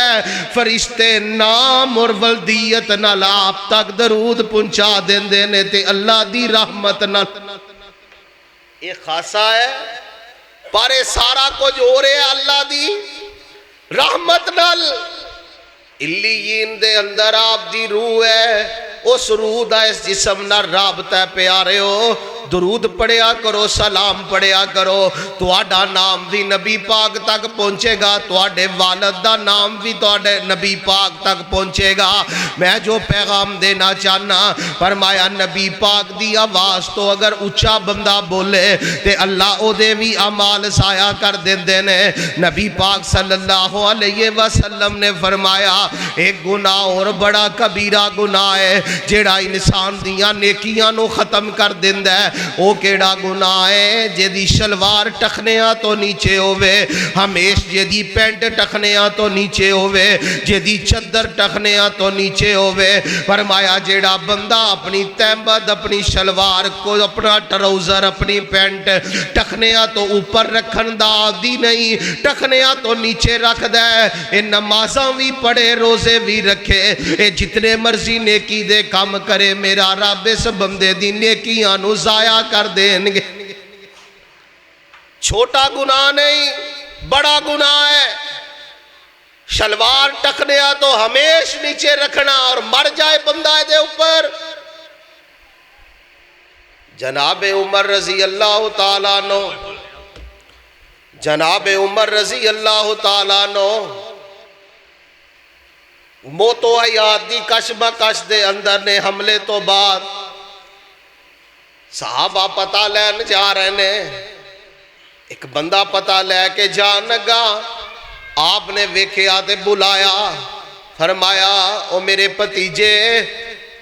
فرشتے نام اور ولدیت نال آپ تک درود پہنچا دیندے نے تے اللہ دی رحمت نال یہ خاصا ہے، پر سارا کچھ ہو رہے اللہ دی رحمت نال۔ علیین دے اندر آپ دی روح ہے، اس روح دا اس جسم نہ رابطہ پیارے ہو، درود پڑھیا کرو، سلام پڑھیا کرو، تواڈا نام بھی نبی پاک تک پہنچے گا، تواڈے والد دا نام بھی تواڈے نبی پاک تک پہنچے گا۔ میں جو پیغام دینا چاہنا فرمایا نبی پاک دی آواز تو اگر اچھا بندہ بولے تے اللہ او دے بھی اعمال ضائع کر دیندے نے۔ نبی پاک صلی اللہ علیہ وسلم نے فرمایا ایک گناہ اور بڑا کبیرہ گناہ ہے جیڑا انسان دیاں نیکیاں نو ختم کر دیندہ ہے، او کیڑا گناہ ہے جیدی شلوار ٹکھنیاں تو نیچے ہوئے، ہمیش جیدی پینٹ ٹکھنیاں تو نیچے ہوئے، جیدی چدر ٹکھنیاں تو نیچے ہوئے۔ فرمایا جیڑا بندہ اپنی تیمبد اپنی شلوار کو اپنا ٹراؤزر اپنی پینٹ ٹکھنیاں تو اوپر رکھن دا عادی نہیں، ٹکھنیاں تو نیچے رکھ دے، اے نمازاں بھی پڑھے روزے بھی رکھے، اے جتنے مرضی نیکی دے کام کرے، میرا رب اس بندے دی نیکیاں نو ضائع کر دیں گے۔ چھوٹا گناہ نہیں بڑا گناہ ہے، شلوار ٹکھنیا تو ہمیش نیچے رکھنا اور مر جائے بندہ دے اوپر۔ جناب عمر رضی اللہ تعالیٰ عنہ، جناب عمر رضی اللہ تعالیٰ عنہ موت و حیات دی کشمکش دے اندر نے حملے تو بعد صحابہ پتہ لین جا رہے نے، ایک بندہ پتہ لے کے جان لگا، آپ نے ویکھیا تے بلایا، فرمایا او میرے بھتیجے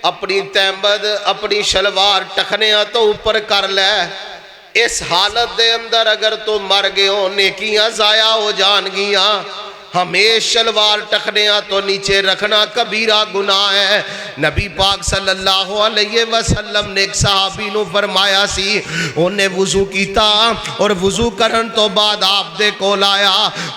اپنی تیمبد اپنی شلوار ٹکھنیاں تو اوپر کر لے۔ اس حالت دے اندر اگر تو مر گئے ہو نیکیاں ضائع ہو جان گیاں ہمیشہ شلوار ٹخنیاں تو نیچے رکھنا کبیرہ گناہ ہے نبی پاک صلی اللہ علیہ وسلم نے ایک صحابی نو فرمایا سی انہیں وضو کیتا اور وضو کرن تو بعد آپ دے کول آیا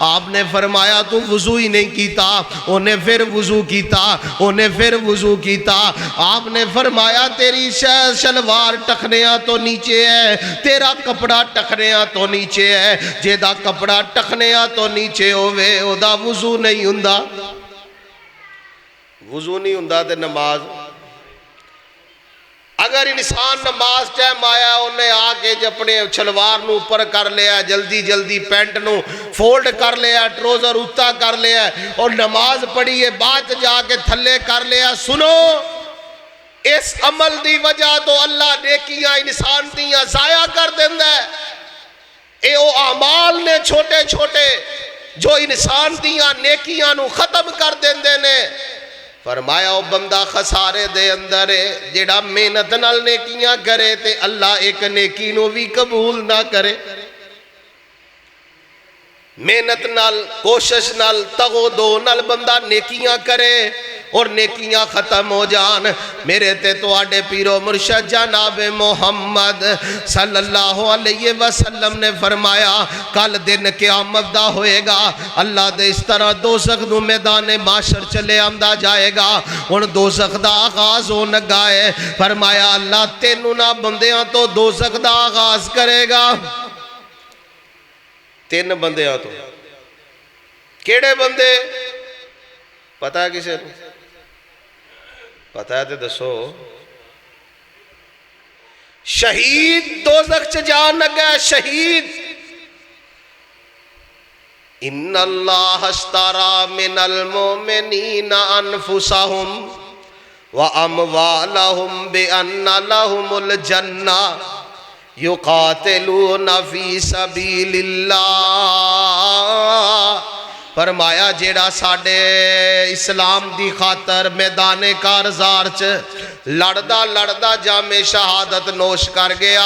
آپ نے فرمایا تو وضو ہی نہیں کیتا انہیں پھر وضو کیتا انہیں پھر وضو کیتا آپ نے فرمایا تیری شلوار ٹخنیاں تو نیچے ہے تیرا کپڑا ٹخنیاں تو نیچے ہے جیدہ کپڑا ٹخنیاں تو نیچے ہوئے دا وضو نہیں ہوندا وضو نہیں ہوندا تے نماز اگر انسان نماز ٹائم آیا انہیں آگے اپنے شلوار نو اوپر کر لیا جلدی جلدی پینٹ نو فولڈ کر لیا ٹروزر اتا کر لیا اور نماز پڑھی ہے بعد جا کے تھلے کر لیا سنو اس عمل دی وجہ تو اللہ نیکیاں انسان دیاں ضائع کر دیندہ ہے اے او اعمال نے چھوٹے چھوٹے جو انسان دیاں نیکیاں نو ختم کر دیندے نے فرمایا او بندہ خسارے دے اندر ہے جیڑا محنت نال نیکیاں کرے تے اللہ ایک نیکی نو بھی قبول نہ کرے محنت نال کوشش نال تغو دو نال بندہ نیکیاں کرے اور نیکیاں ختم ہو جان میرے تے تو آڈے پیرو مرشد جناب محمد صلی اللہ علیہ وسلم نے فرمایا کل دن قیامت دا ہوئے گا اللہ دے اس طرح دوزخ دو میدان معاشر چلے آمدہ جائے گا ان دوزخ دا آغاز ہو نگائے فرمایا اللہ تینوں نہ بندیاں تو دوزخ دا آغاز کرے گا تین بندیاں تو کیڑے بندے پتہ ہے کسے پتہ ہے تے دسو شہید دوزخ چ جان لگا شہید ان اللہ اشترى من المؤمنین انفسهم واموالهم بان لهم الجنہ یقاتلون فی سبیل اللہ فرمایا جیڑا ساڑے اسلام دی خاطر میدان کارزار چ لڑدا لڑدا جامع شہادت نوش کر گیا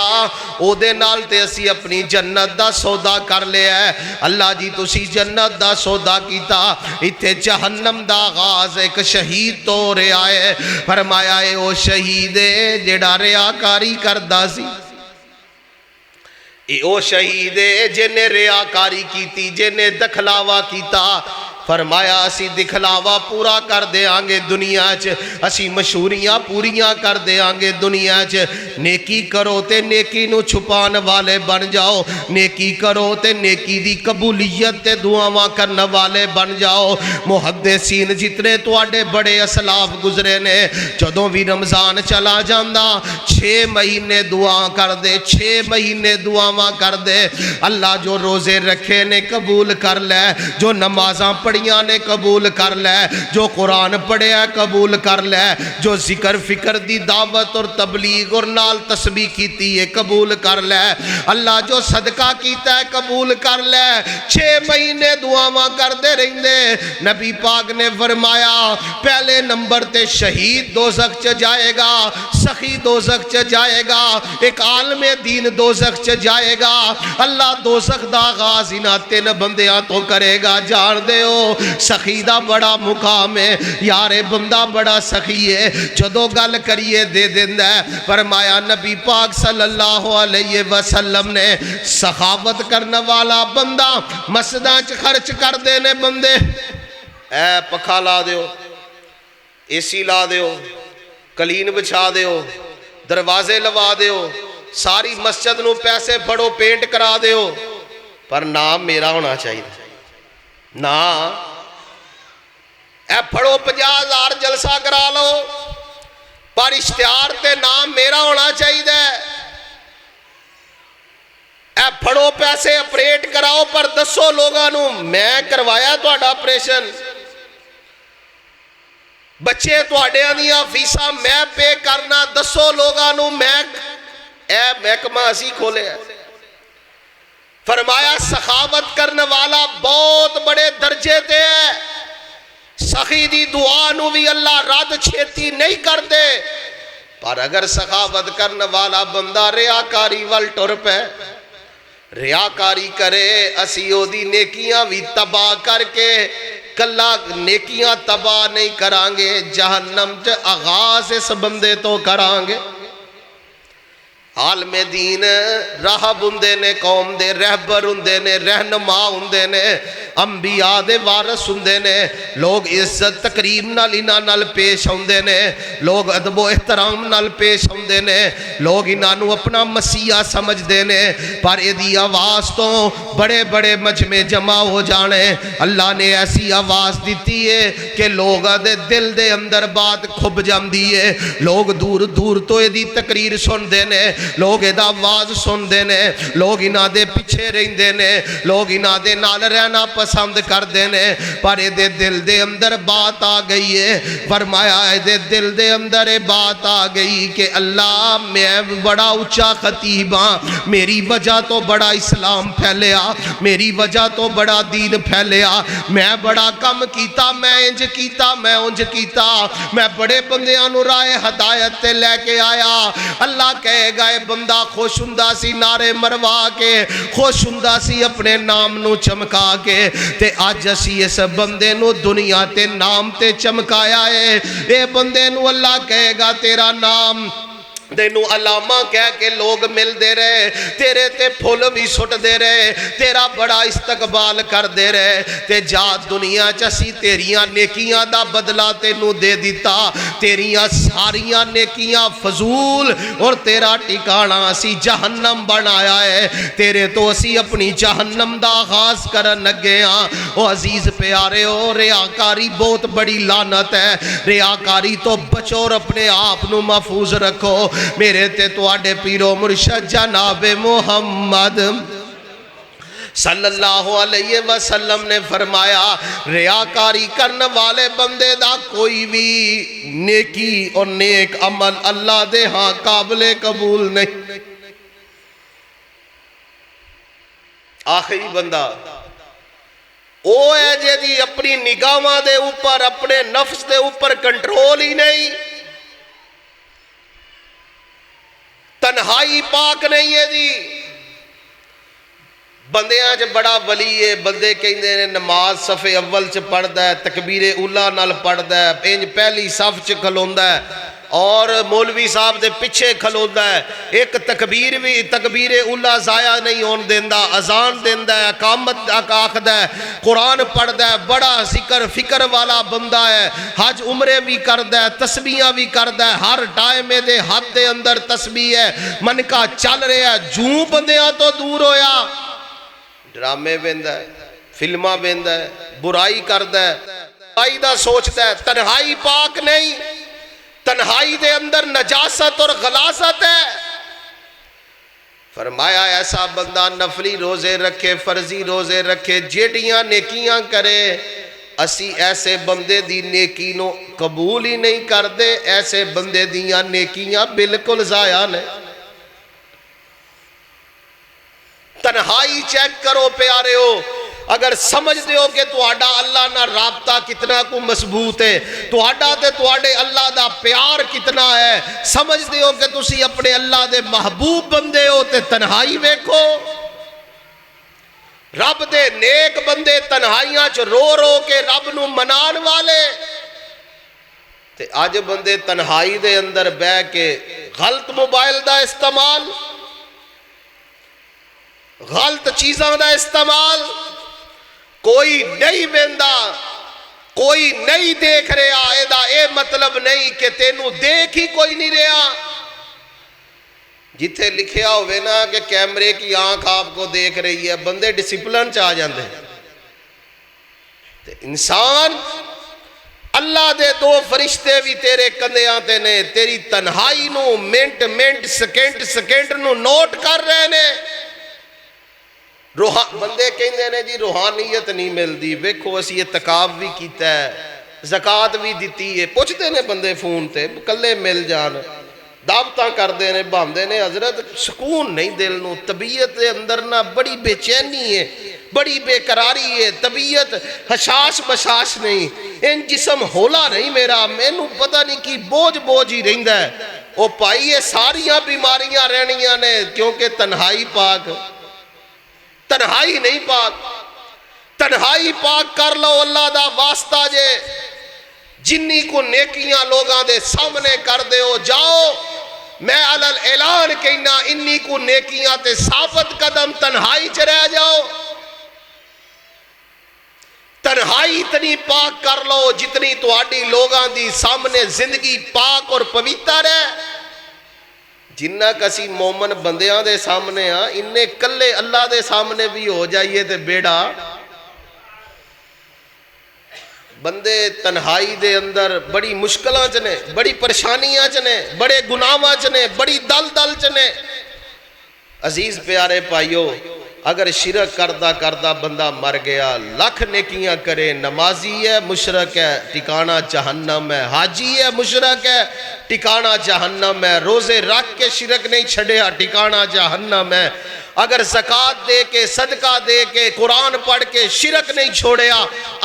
او دے نال تے اسی اپنی جنت دا سودا کر لیا ہے اللہ جی تسی جنت دا سودا کیتا ایتھے جہنم دا آغاز ایک شہید تو رہا ہے فرمایا اے او شہید ہے جیڑا ریاکاری کردا سی اے او شہید ہے جنہیں ریاکاری کیتی جنہیں دکھلاوا کیتا فرمایا اسی دکھلاوا پورا کر دے آنگے دنیا چ اسی مشہوریاں پوریاں کر دے آنگے دنیا چ نیکی کرو تے نیکی نو چھپان والے بن جاؤ نیکی کرو تے نیکی دی قبولیت تے دعاواں کرنے والے بن جاؤ محدثین جتنے تو آڈے بڑے اسلاف گزرے نے جدوں بھی رمضان چلا جاندہ 6 مہینے دعا کر دے 6 مہینے دعاواں کر دے اللہ جو روزے رکھے نے قبول کر لے جو نمازاں پڑھیاں نے قبول کر لے جو قرآن پڑھیا قبول کر لے جو ذکر فکر دی دعوت اور تبلیغ اور نال تسبیح کیتی ہے قبول کر لے اللہ جو صدقہ کیتا ہے قبول کر لے 6 مہینے دعاواں کر دے رہیں دے نبی پاک نے فرمایا پہلے نمبر تے شہید دوزخ چ جائے گا سخی دوزخ چ جائے گا ایک عالم دین دوزخ چ جائے گا اللہ دوزخ دا آغاز انہاں 3 بندیاں تو کرے گا جان دے ہو سخی دا بڑا مقام ہے یار بندہ بڑا سخی ہے جدو گل کریے دے دیندہ ہے فرمایا نبی پاک صلی اللہ علیہ وسلم نے سخاوت کرنے والا بندہ مسجداں چ خرچ کر دینے بندے اے پکھا لا دیو اے سی لا دیو کلین بچھا دیو دروازے لوا دیو ساری مسجد نو پیسے پھڑو پینٹ کرا دیو پر نام میرا ہونا چاہیے نا اے پھڑو 50,000 جلسہ کرا لو پر اشتہار تے نام میرا ہونا چاہیے اے پھڑو پیسے اپریٹ کراؤ پر دسو لوگانو میں کروایا تو آڈا آپریشن بچے تو آڈے آنیاں فیسا میں پے کرنا دسو لوگانو میں اے محکمہ اسی کھولے ہیں فرمایا سخاوت کرنے والا بہت بڑے درجے تے ہے سخی دی دعا نو بھی اللہ رد چھیتی نہیں کر دے پر اگر سخاوت کرنے والا بندہ ریاکاری وال ٹر پے ریاکاری کرے اسی او دی نیکیاں بھی تباہ کر کے کلا نیکیاں تباہ نہیں کرانگے جہنم چ آغاز اس بندے تو کرانگے عالم دین راہب ہندے نے قوم دے رہبر ہندے نے رہنما ہندے نے انبیاء دے وارث ہندے نے لوگ عزت تقریم نال انہاں نال پیش ہوندے نے لوگ ادب و احترام نال پیش ہوندے نے لوگ انہاں نو اپنا مسیح سمجھ دے نے پر ایدی آواز تو بڑے بڑے مجمع جمع ہو جانے اللہ نے ایسی آواز دیتی ہے کہ لوگ دے دل دے اندر بات کھب جام دیئے لوگ دور دور تو ایدی تقریر سن دے نے لوگ ایدہ آواز سن دے نے لوگ انہاں دے پیچھے رہن دے نے لوگ انہاں دے نال رہنا پسند کر دے نے پر ایدے دل دے اندر بات آ گئی ہے فرمایا ایدے دل دے اندر بات آ گئی کہ اللہ میں بڑا اچھا خطیب ہاں میری وجہ تو بڑا اسلام پھیلیا میری وجہ تو بڑا دین پھیلیا میں بڑا کم کیتا میں انج کیتا میں انج کیتا میں بڑے بندیاں نو رائے ہدایت تے لے کے آیا اللہ کہے گا بندہ خوش ہندہ سی نعرے مروا کے خوش ہندہ سی اپنے نام نو چمکا کے تے آج اسی اس بندے نو دنیا تے نام تے چمکایا ہے اے بندے نو اللہ کہے گا تیرا نام دینو علامہ کہہ کے لوگ مل دے رہے تیرے تے پھول بھی سٹ دے رہے تیرا بڑا استقبال کر دے رہے تے جا دنیا چسی تیریاں نیکیاں دا بدلہ تینو دے دیتا تیریاں ساریاں نیکیاں فضول اور تیرا ٹکانا اسی جہنم بنایا ہے تیرے تو اسی اپنی جہنم دا آغاز کرن لگے ہاں او عزیز پیارے ہو ریاکاری بہت بڑی لعنت ہے ریاکاری تو بچو اور اپنے آپ نو محفوظ رکھو میرے تے تو آڈے پیرو مرشد جناب محمد صلی اللہ علیہ وسلم نے فرمایا ریاکاری کرنے والے بندے دا کوئی بھی نیکی اور نیک عمل اللہ دے ہاں قابل قبول نہیں آخری بندہ او ہے جی اپنی نگاہاں دے اوپر اپنے نفس دے اوپر کنٹرول ہی نہیں تنہائی پاک نہیں ہے جی بندے آج بڑا ولی ہے بندے کہندے نے نماز صف اول چ پڑھدا ہے تکبیر اولا نال پڑھدا ہے انج پہلی صف چ کھلوندا ہے اور مولوی صاحب دے پیچھے کھلوندا ہے ایک تکبیر اولا ضائع نہیں ہون دیندا اذان دیندا ہے اقامت آکھدا ہے قرآن پڑھدا ہے بڑا ذکر فکر والا بندہ ہے حج عمرے بھی کردا ہے تسبیحاں بھی کردا ہے ہر ٹائم دے ہاتھ دے اندر تسبیح ہے من کا چل رہا ہے جوں بندیاں تو دور ہویا ڈرامے بیندا ہے فلماں بیندا ہے برائی کردا ہے برائی دا سوچدا ہے تنہائی پاک نہیں تنہائی دے اندر نجاست اور غلاظت ہے فرمایا ایسا بندہ نفلی روزے رکھے فرضی روزے رکھے جیڑیاں نیکیاں کرے اسی ایسے بندے دی نیکی نو قبول ہی نہیں کر دے ایسے بندے دیاں نیکیاں بالکل ضائع نہیں تنہائی چیک کرو پیارے ہو اگر سمجھ دے ہو کہ تواڈا اللہ نہ رابطہ کتنا کو مضبوط ہے تواڈا تے تواڈے اللہ دا پیار کتنا ہے سمجھ دے ہو کہ تسی اپنے اللہ دے محبوب بندے ہو تے تنہائی ویکھو رب دے نیک بندے تنہائیاں چ رو رو کے رب نو منان والے تے آج بندے تنہائی دے اندر بہ کے غلط موبائل دا استعمال غلط چیزاں دا استعمال کوئی نہیں بیندا کوئی نہیں دیکھ رہا اے مطلب نہیں کہ تینوں دیکھ ہی کوئی نہیں رہا جتھے لکھیا ہوئے نا کہ کیمرے کی آنکھ آپ کو دیکھ رہی ہے بندے ڈسپلن چاہ جاندے انسان اللہ دے دو فرشتے بھی تیرے کندیاں تے نے تیری تنہائی نو منٹ سیکنڈ نو نوٹ کر رہے نے بندے کہندے نے جی روحانیت نہیں ملدی ویکھو اسی اعتکاف بھی کیتا ہے زکات بھی دیتی ہے پوچھتے نے بندے فون تے کلے مل جان دعوتاں کردے نے باندے نے حضرت سکون نہیں دل نو طبیعت دے اندر نہ بڑی بے چینی ہے بڑی بے قراری ہے طبیعت حشاش نہیں ان جسم ہولا نہیں میرا مینوں پتہ نہیں کی بوجھ ہی رہندا ہے وہ پائی یہ ساریاں بیماریاں رہنیاں نے، کیونکہ تنہائی پاک، تنہائی نہیں پاک، تنہائی پاک کر لو اللہ دا واسطہ جے، جنی کو نیکیاں لوگاں دے سامنے کر دے ہو جاؤ، میں علل اعلان کہنا انی کو نیکیاں تے ثابت قدم تنہائی چ رہ جاؤ، تنہائی اتنی پاک کر لو جتنی تواڈی لوگاں دی سامنے زندگی پاک اور پویتر ہے۔ جنہ کسی مومن بندیاں دے سامنے انہیں کلے اللہ دے سامنے بھی ہو جائیے تے بیڑا، بندے تنہائی دے اندر بڑی مشکلاں چ نے، بڑی پریشانیاں چ نے، بڑے گناہاں چ نے، بڑی دل چ نے۔ عزیز پیارے پائیو، اگر شرک کردہ بندہ مر گیا، لاکھ نیکیاں کرے، نمازی ہے مشرک ہے ٹھکانہ جہنم ہے، حاجی ہے مشرک ہے ٹھکانہ جہنم ہے، روزے رکھ کے شرک نہیں چھڑیا ٹھکانہ جہنم ہے، اگر زکوٰۃ دے کے صدقہ دے کے قرآن پڑھ کے شرک نہیں چھوڑیا،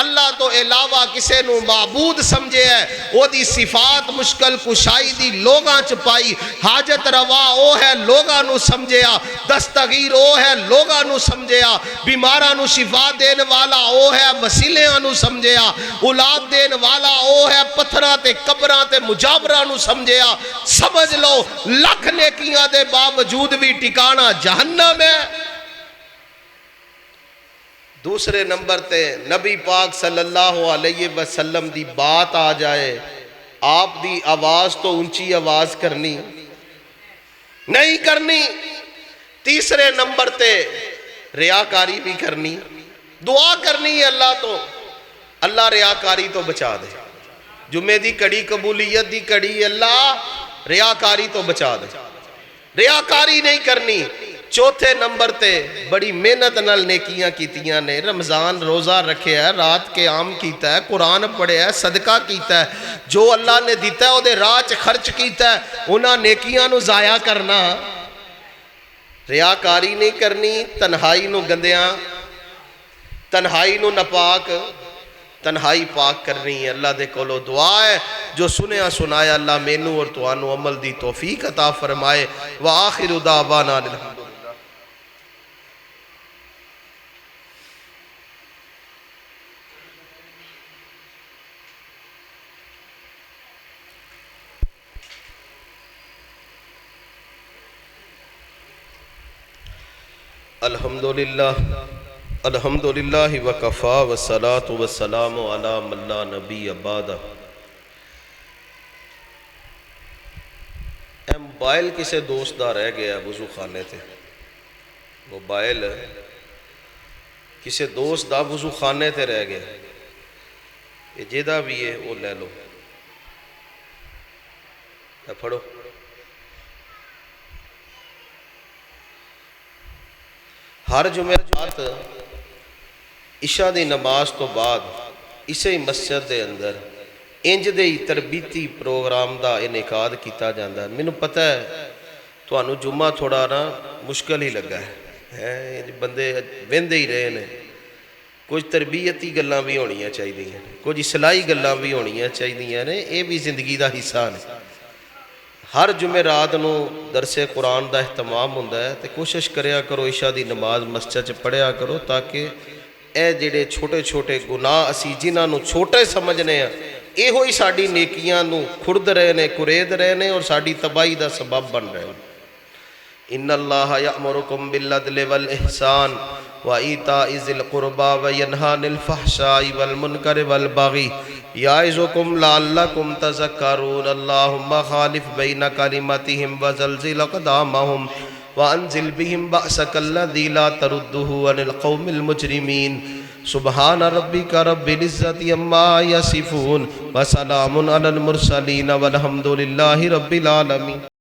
اللہ تو علاوہ کسے نو معبود سمجھے ہے، وہ دی صفات مشکل کشائی دی لوگاں چ پائی، حاجت روا او ہے لوگاں نو سمجھیا، دستگیر او ہے لوگاں نو سمجھیا، بیماراں نو شفا دین والا او ہے وسیلیاں نو سمجھیا، اولاد دین والا او ہے پتھراں تے قبراں تے مجاوراں نو سمجھیا۔ سمجھ لو لاکھ نیکیاں دے باوجود بھی ٹھکانہ جہنم ہے۔ دوسرے نمبر تے نبی پاک صلی اللہ علیہ وسلم دی بات آ جائے، آپ دی آواز تو اونچی آواز کرنی نہیں کرنی۔ تیسرے نمبر تے ریاکاری بھی کرنی، دعا کرنی ہے اللہ تو، اللہ ریاکاری تو بچا دے، جمعے دی کڑی قبولیت دی کڑی اللہ ریاکاری تو بچا دے، ریاکاری نہیں کرنی۔ چوتھے نمبر تے بڑی محنت نال نیکیاں کیتیاں نے، رمضان روزہ رکھے ہے، رات کے عام کیتا ہے، قرآن پڑھے ہے، صدقہ کیتا ہے، جو اللہ نے دیتا ہے وہ دے راہ چ خرچ کیتا ہے، انہاں نیکیاں نو ضائع کرنا، ریاکاری نہیں کرنی، تنہائی نو گندیاں، تنہائی نو نپاک، تنہائی پاک کرنی ہے۔ اللہ دے کولو دعا ہے جو سنیا سنایا اللہ مینوں اور توانو عمل دی توفیق عطا فرمائے۔ وآخر دعوانا الحمدللہ۔ الحمدللہ الحمدللہ وکفا والصلاة والسلام علی من لا نبی بعدہ۔ اے موبائل کسے دوست دا رہ گیا وضو خانے تے، موبائل کسے دوست دا وضو خانے تے رہ گیا، یہ جیدہ بھی ہے وہ لے لو، اے پڑھو۔ ہر جمعرات عشاء دی نماز تو بعد اسے مسجد دے اندر انج دے تربیتی پروگرام دا انعقاد کیتا جاندہ ہے۔ مینوں پتہ ہے تو انہوں جمعہ تھوڑا نا مشکل ہی لگا ہے، بندے ویندے ہی رہے نے، کچھ تربیتی گلاں بھی ہونیاں چاہیے ہیں، کچھ اصلاحی گلاں بھی ہونیاں چاہیے ہیں، یہ بھی زندگی دا حصہ ہے۔ ہر جمعرات نو درس قرآن دا اہتمام ہوندہ ہے، تے کوشش کریا کرو عشاء دی نماز مسجد چ پڑھیا کرو، تاکہ اے جڑے چھوٹے چھوٹے گناہ اسی جنہاں نو چھوٹے سمجھنے ہیں، اے ہوئی ساڑی نیکیاں نو کھرد رہے نے، کرید رہے نے، اور ساڑی تباہی دا سبب بن رہے ہیں۔ ان اللہ یأمرکم بالعدل والإحسان وإیتاء ذی القربى وینہی عن الفحشاء والمنکر والبغی یعظکم لعلکم تذکرون اللہم خالف بین کلمتہم وزلزل اقدامہم وانزل بہم بأسک الذی لا تردہ عن القوم المجرمین سبحان ربک رب العزت عما یصفون وسلام علی المرسلین والحمد للہ رب العالمین۔